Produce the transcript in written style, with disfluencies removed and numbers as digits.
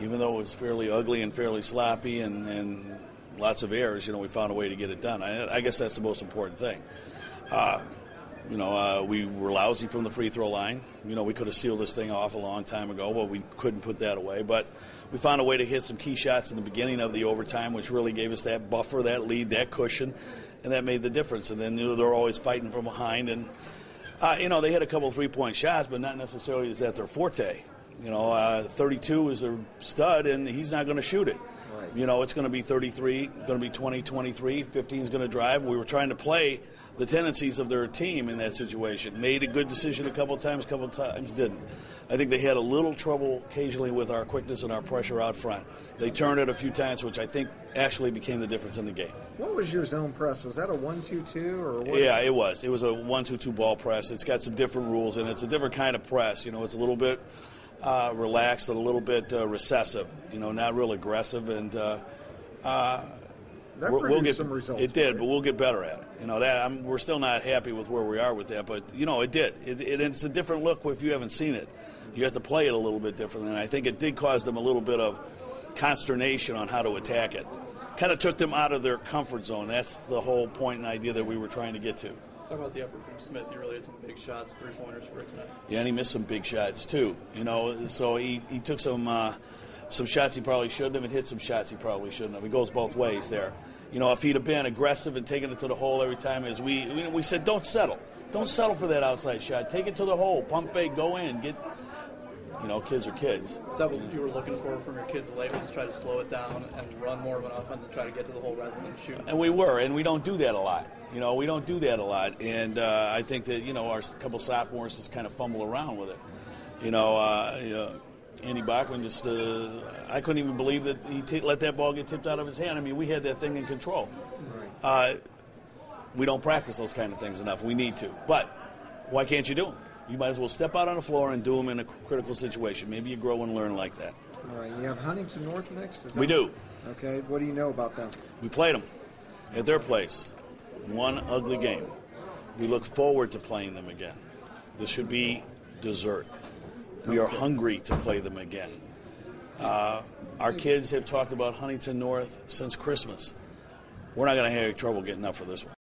even though it was fairly ugly and fairly sloppy and lots of errors, we found a way to get it done. I guess that's the most important thing. We were lousy from the free throw line. We could have sealed this thing off a long time ago, but we couldn't put that away. But we found a way to hit some key shots in the beginning of the overtime, which really gave us that buffer, that lead, that cushion, and that made the difference. And then they're always fighting from behind. And, they hit a couple of three-point shots, but not necessarily is that their forte. 32 is their stud, and he's not going to shoot it. Right. It's going to be 33, going to be 20, 23, 15 is going to drive. We were trying to play the tendencies of their team in that situation. Made a good decision a couple times didn't. I think they had a little trouble occasionally with our quickness and our pressure out front. They turned it a few times, which I think actually became the difference in the game. What was your zone press? Was that a 1-2-2 or what? Yeah, it was. It was a 1-2-2 ball press. It's got some different rules, and it's a different kind of press. It's a little bit relaxed and a little bit recessive, not real aggressive. And we'll get some results. It did, but we'll get better at it. We're still not happy with where we are with that, but it did. It's a different look if you haven't seen it. You have to play it a little bit differently, and I think it did cause them a little bit of consternation on how to attack it. Kind of took them out of their comfort zone. That's the whole point and idea that we were trying to get to. Talk about the effort from Smith. He really had some big shots, three-pointers for it tonight. Yeah, and he missed some big shots too. So he took some shots he probably shouldn't have, and hit some shots he probably shouldn't have. It goes both ways there. If he'd have been aggressive and taken it to the hole every time, as we said, don't settle for that outside shot. Take it to the hole, pump fake, go in, get. Kids are kids. Is that what you were looking for from your kids lately, to try to slow it down and run more of an offense and try to get to the hole rather than shoot? And we don't do that a lot. We don't do that a lot. And I think that, our couple sophomores just kind of fumble around with it. Andy Bachman just, I couldn't even believe that he let that ball get tipped out of his hand. I mean, we had that thing in control. Right. We don't practice those kind of things enough. We need to. But why can't you do them? You might as well step out on the floor and do them in a critical situation. Maybe you grow and learn like that. All right. You have Huntington North next? We do. Okay. What do you know about them? We played them at their place. One ugly game. We look forward to playing them again. This should be dessert. We are hungry to play them again. Our kids have talked about Huntington North since Christmas. We're not going to have any trouble getting up for this one.